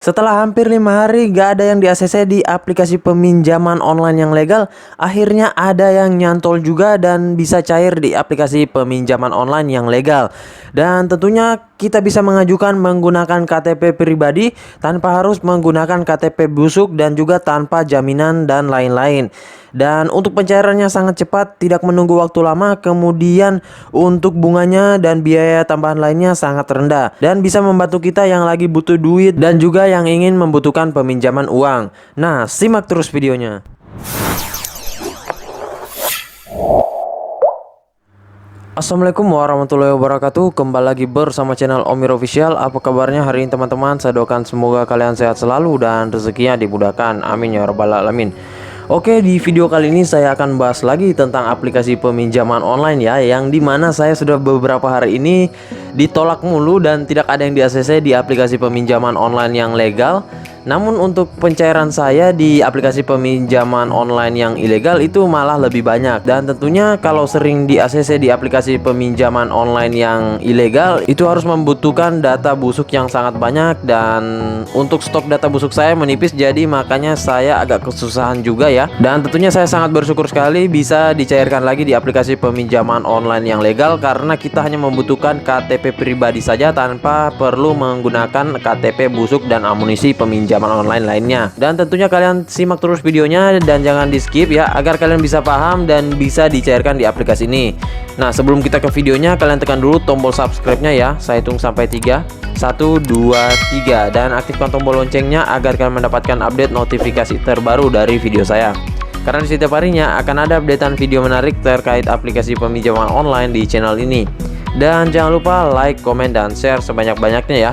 Setelah hampir 5 hari gak ada yang di-ACC di aplikasi peminjaman online yang legal, akhirnya ada yang nyantol juga dan bisa cair di aplikasi peminjaman online yang legal. Dan tentunya kita bisa mengajukan menggunakan KTP pribadi tanpa harus menggunakan KTP busuk dan juga tanpa jaminan dan lain-lain. Dan untuk pencairannya sangat cepat, tidak menunggu waktu lama. Kemudian untuk bunganya dan biaya tambahan lainnya sangat rendah dan bisa membantu kita yang lagi butuh duit dan juga yang ingin membutuhkan peminjaman uang. Nah, simak terus videonya. Assalamualaikum warahmatullahi wabarakatuh. Kembali lagi bersama channel Omir Official. Apa kabarnya hari ini teman-teman? Saya doakan semoga kalian sehat selalu dan rezekinya dimudahkan. Amin ya rabbal alamin. Oke, di video kali ini saya akan bahas lagi tentang aplikasi peminjaman online ya, yang dimana saya sudah beberapa hari ini ditolak mulu dan tidak ada yang di-ACC di aplikasi peminjaman online yang legal. Namun untuk pencairan saya di aplikasi peminjaman online yang ilegal itu malah lebih banyak. Dan tentunya kalau sering di-ACC di aplikasi peminjaman online yang ilegal itu harus membutuhkan data busuk yang sangat banyak. Dan untuk stok data busuk saya menipis, jadi makanya saya agak kesusahan juga ya. Dan tentunya saya sangat bersyukur sekali bisa dicairkan lagi di aplikasi peminjaman online yang legal, karena kita hanya membutuhkan KTP pribadi saja tanpa perlu menggunakan KTP busuk dan amunisi peminjaman online lainnya. Dan tentunya kalian simak terus videonya dan jangan di skip ya, agar kalian bisa paham dan bisa dicairkan di aplikasi ini. Nah, sebelum kita ke videonya, kalian tekan dulu tombol subscribe-nya ya. Saya hitung sampai 3. 1, 2, 3. Dan aktifkan tombol loncengnya agar kalian mendapatkan update notifikasi terbaru dari video saya. Karena di setiap harinya akan ada updatean video menarik terkait aplikasi peminjaman online di channel ini. Dan jangan lupa like, komen, dan share sebanyak-banyaknya ya.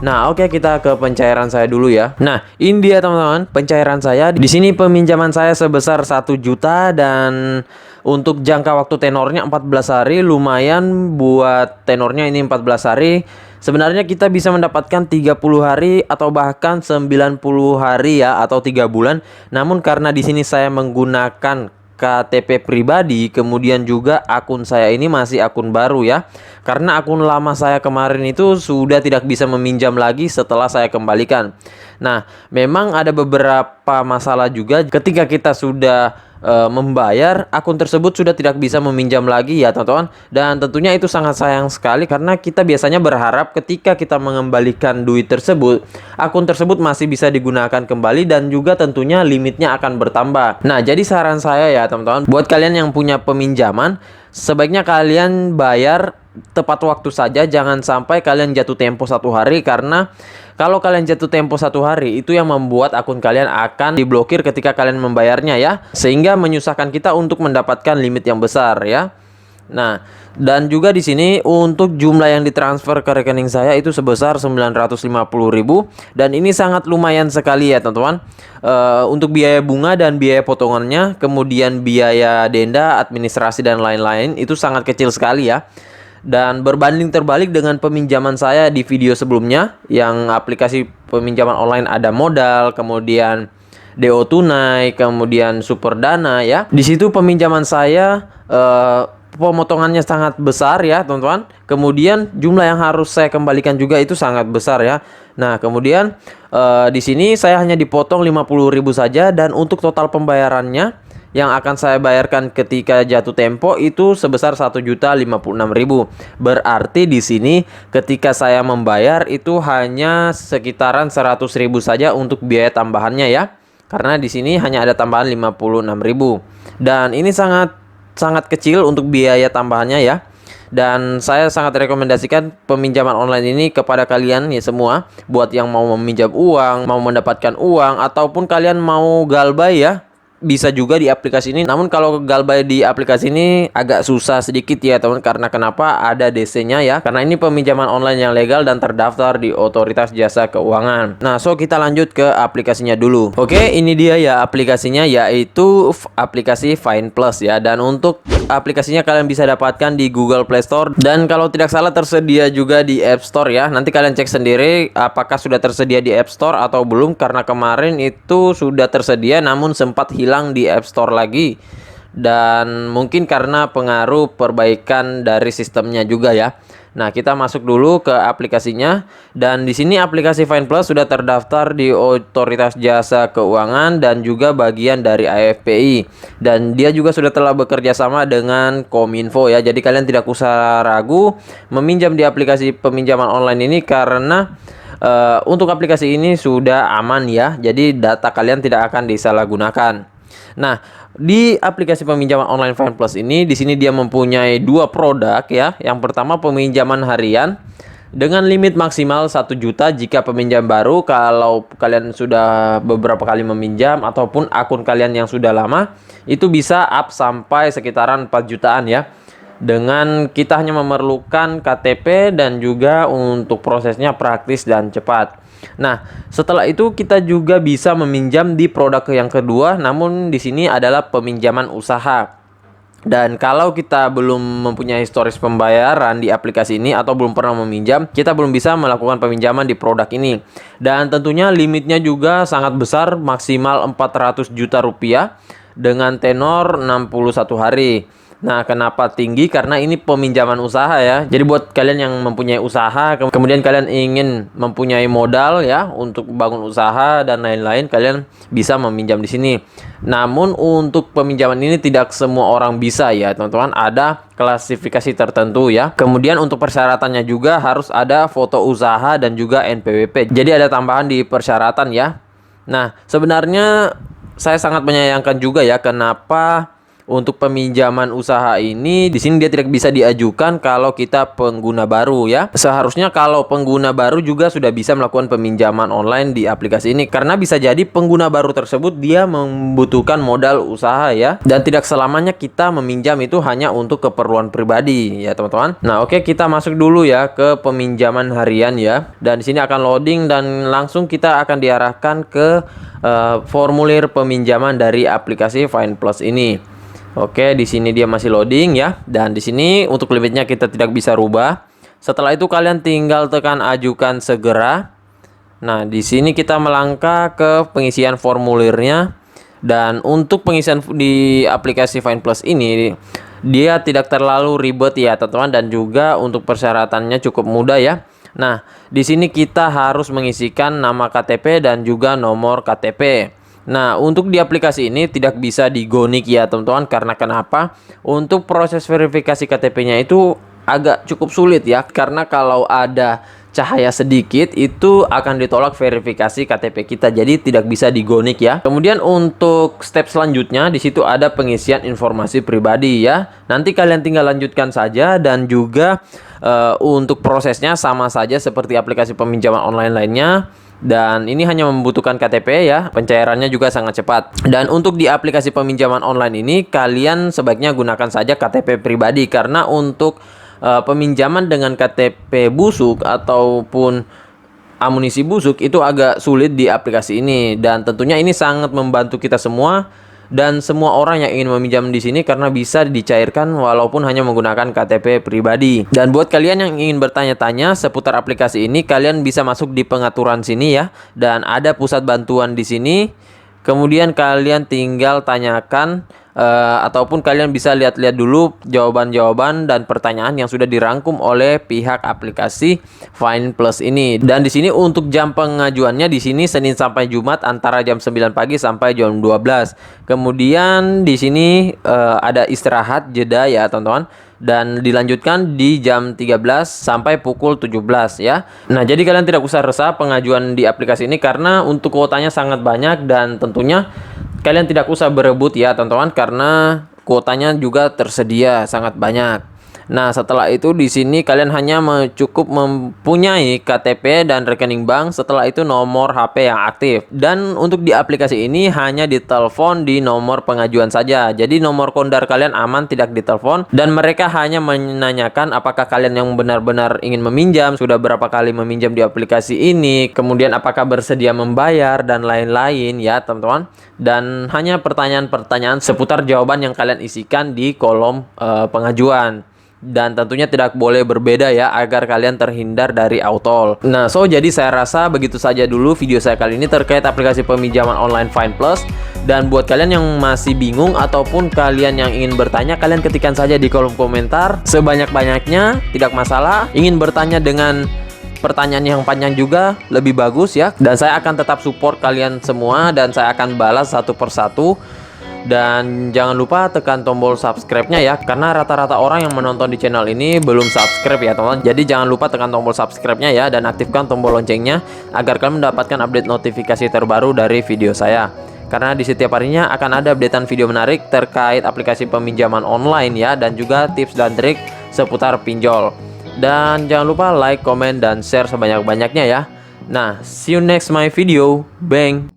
Nah, oke, kita ke pencairan saya dulu ya. Nah, ini dia teman-teman, pencairan saya. Di sini peminjaman saya sebesar 1 juta dan untuk jangka waktu tenornya 14 hari. Lumayan buat tenornya ini 14 hari. Sebenarnya kita bisa mendapatkan 30 hari atau bahkan 90 hari ya, atau 3 bulan. Namun karena di sini saya menggunakan KTP pribadi, kemudian juga akun saya ini masih akun baru ya, karena akun lama saya kemarin itu sudah tidak bisa meminjam lagi setelah saya kembalikan. Nah, memang ada beberapa masalah juga ketika kita sudah membayar, akun tersebut sudah tidak bisa meminjam lagi ya teman-teman. Dan tentunya itu sangat sayang sekali, karena kita biasanya berharap ketika kita mengembalikan duit tersebut, akun tersebut masih bisa digunakan kembali dan juga tentunya limitnya akan bertambah. Nah, jadi saran saya ya teman-teman, buat kalian yang punya peminjaman, sebaiknya kalian bayar tepat waktu saja. Jangan sampai kalian jatuh tempo 1 hari, karena kalau kalian jatuh tempo 1 hari itu yang membuat akun kalian akan diblokir ketika kalian membayarnya ya, sehingga menyusahkan kita untuk mendapatkan limit yang besar ya. Nah, dan juga di sini untuk jumlah yang ditransfer ke rekening saya itu sebesar 950.000, dan ini sangat lumayan sekali ya teman-teman. Untuk biaya bunga dan biaya potongannya, kemudian biaya denda, administrasi dan lain-lain itu sangat kecil sekali ya. Dan berbanding terbalik dengan peminjaman saya di video sebelumnya, yang aplikasi peminjaman online ada modal, kemudian DO tunai, kemudian super dana ya. Di situ peminjaman saya pemotongannya sangat besar ya teman-teman. Kemudian jumlah yang harus saya kembalikan juga itu sangat besar ya. Nah, kemudian di sini saya hanya dipotong 50.000 saja, dan untuk total pembayarannya yang akan saya bayarkan ketika jatuh tempo itu sebesar 1.056.000. Berarti di sini ketika saya membayar itu hanya sekitaran 100.000 saja untuk biaya tambahannya ya. Karena di sini hanya ada tambahan 56.000. Dan ini sangat kecil untuk biaya tambahannya ya. Dan saya sangat rekomendasikan peminjaman online ini kepada kalian ya semua, buat yang mau meminjam uang, mau mendapatkan uang, ataupun kalian mau galbay ya, bisa juga di aplikasi ini. Namun kalau galbay di aplikasi ini agak susah sedikit ya teman, karena kenapa? Ada DC-nya ya, karena ini peminjaman online yang legal dan terdaftar di Otoritas Jasa Keuangan. Nah, so kita lanjut ke aplikasinya dulu. Oke, ini dia ya aplikasinya, yaitu aplikasi Find Plus ya. Dan untuk aplikasinya kalian bisa dapatkan di Google Play Store, dan kalau tidak salah tersedia juga di App Store ya. Nanti kalian cek sendiri apakah sudah tersedia di App Store atau belum, karena kemarin itu sudah tersedia namun sempat hilang di App Store lagi, dan mungkin karena pengaruh perbaikan dari sistemnya juga ya. Nah, kita masuk dulu ke aplikasinya, dan di sini aplikasi FinePlus sudah terdaftar di Otoritas Jasa Keuangan dan juga bagian dari AFPI, dan dia juga sudah telah bekerja sama dengan Kominfo ya. Jadi kalian tidak usah ragu meminjam di aplikasi peminjaman online ini karena untuk aplikasi ini sudah aman ya. Jadi data kalian tidak akan disalahgunakan. Nah, di aplikasi peminjaman online FinePlus ini, di sini dia mempunyai dua produk ya. Yang pertama peminjaman harian dengan limit maksimal 1 juta jika peminjam baru. Kalau kalian sudah beberapa kali meminjam ataupun akun kalian yang sudah lama, itu bisa up sampai sekitaran 4 jutaan ya. Dengan kita hanya memerlukan KTP dan juga untuk prosesnya praktis dan cepat. Nah, setelah itu kita juga bisa meminjam di produk yang kedua, namun di sini adalah peminjaman usaha. Dan kalau kita belum mempunyai historis pembayaran di aplikasi ini atau belum pernah meminjam, kita belum bisa melakukan peminjaman di produk ini. Dan tentunya limitnya juga sangat besar, maksimal 400 juta rupiah dengan tenor 61 hari. Nah, kenapa tinggi? Karena ini peminjaman usaha ya. Jadi buat kalian yang mempunyai usaha, kemudian kalian ingin mempunyai modal ya untuk bangun usaha dan lain-lain, kalian bisa meminjam di sini. Namun untuk peminjaman ini tidak semua orang bisa ya, teman-teman. Ada klasifikasi tertentu ya. Kemudian untuk persyaratannya juga harus ada foto usaha dan juga NPWP. Jadi ada tambahan di persyaratan ya. Nah, sebenarnya saya sangat menyayangkan juga ya, kenapa untuk peminjaman usaha ini di sini dia tidak bisa diajukan kalau kita pengguna baru ya. Seharusnya kalau pengguna baru juga sudah bisa melakukan peminjaman online di aplikasi ini, karena bisa jadi pengguna baru tersebut dia membutuhkan modal usaha ya, dan tidak selamanya kita meminjam itu hanya untuk keperluan pribadi ya, teman-teman. Nah, oke, kita masuk dulu ya ke peminjaman harian ya. Dan di sini akan loading dan langsung kita akan diarahkan ke formulir peminjaman dari aplikasi FinePlus ini. Oke, di sini dia masih loading ya. Dan di sini untuk limitnya kita tidak bisa rubah. Setelah itu kalian tinggal tekan ajukan segera. Nah, di sini kita melangkah ke pengisian formulirnya. Dan untuk pengisian di aplikasi FinePlus ini, dia tidak terlalu ribet ya, teman-teman, dan juga untuk persyaratannya cukup mudah ya. Nah, di sini kita harus mengisikan nama KTP dan juga nomor KTP. Nah, untuk di aplikasi ini tidak bisa digonik ya, teman-teman. Karena kenapa? Untuk proses verifikasi KTP-nya itu agak cukup sulit ya. Karena kalau ada cahaya sedikit itu akan ditolak verifikasi KTP kita. Jadi tidak bisa digonik ya. Kemudian untuk step selanjutnya di situ ada pengisian informasi pribadi ya. Nanti kalian tinggal lanjutkan saja, dan juga untuk prosesnya sama saja seperti aplikasi peminjaman online lainnya. Dan ini hanya membutuhkan KTP ya, pencairannya juga sangat cepat. Dan untuk di aplikasi peminjaman online ini kalian sebaiknya gunakan saja KTP pribadi, karena untuk peminjaman dengan KTP busuk ataupun amunisi busuk itu agak sulit di aplikasi ini. Dan tentunya ini sangat membantu kita semua dan semua orang yang ingin meminjam di sini, karena bisa dicairkan walaupun hanya menggunakan KTP pribadi. Dan buat kalian yang ingin bertanya-tanya seputar aplikasi ini, kalian bisa masuk di pengaturan sini ya, dan ada pusat bantuan di sini. Kemudian kalian tinggal tanyakan ataupun kalian bisa lihat-lihat dulu jawaban-jawaban dan pertanyaan yang sudah dirangkum oleh pihak aplikasi FinePlus ini. Dan di sini untuk jam pengajuannya di sini Senin sampai Jumat antara jam 9 pagi sampai jam 12. Kemudian di sini ada istirahat jeda ya, teman-teman. Dan dilanjutkan di jam 13 sampai pukul 17 ya. Nah, jadi kalian tidak usah resah pengajuan di aplikasi ini, karena untuk kuotanya sangat banyak, dan tentunya kalian tidak usah berebut ya, teman-teman, karena kuotanya juga tersedia sangat banyak. Nah, setelah itu di sini kalian hanya cukup mempunyai KTP dan rekening bank. Setelah itu nomor HP yang aktif. Dan untuk di aplikasi ini hanya ditelepon di nomor pengajuan saja. Jadi nomor kondar kalian aman, tidak ditelepon. Dan mereka hanya menanyakan apakah kalian yang benar-benar ingin meminjam, sudah berapa kali meminjam di aplikasi ini, kemudian apakah bersedia membayar dan lain-lain ya, teman-teman. Dan hanya pertanyaan-pertanyaan seputar jawaban yang kalian isikan di kolom pengajuan. Dan tentunya tidak boleh berbeda ya, agar kalian terhindar dari autol. Nah, jadi saya rasa begitu saja dulu video saya kali ini terkait aplikasi peminjaman online FinePlus. Dan buat kalian yang masih bingung ataupun kalian yang ingin bertanya, kalian ketikkan saja di kolom komentar sebanyak-banyaknya, tidak masalah. Ingin bertanya dengan pertanyaan yang panjang juga lebih bagus ya. Dan saya akan tetap support kalian semua dan saya akan balas satu persatu. Dan jangan lupa tekan tombol subscribe-nya ya, karena rata-rata orang yang menonton di channel ini belum subscribe ya teman-teman. Jadi jangan lupa tekan tombol subscribe-nya ya, dan aktifkan tombol loncengnya agar kalian mendapatkan update notifikasi terbaru dari video saya. Karena di setiap harinya akan ada updatean video menarik terkait aplikasi peminjaman online ya, dan juga tips dan trik seputar pinjol. Dan jangan lupa like, comment, dan share sebanyak-banyaknya ya. Nah, see you next my video. Bang.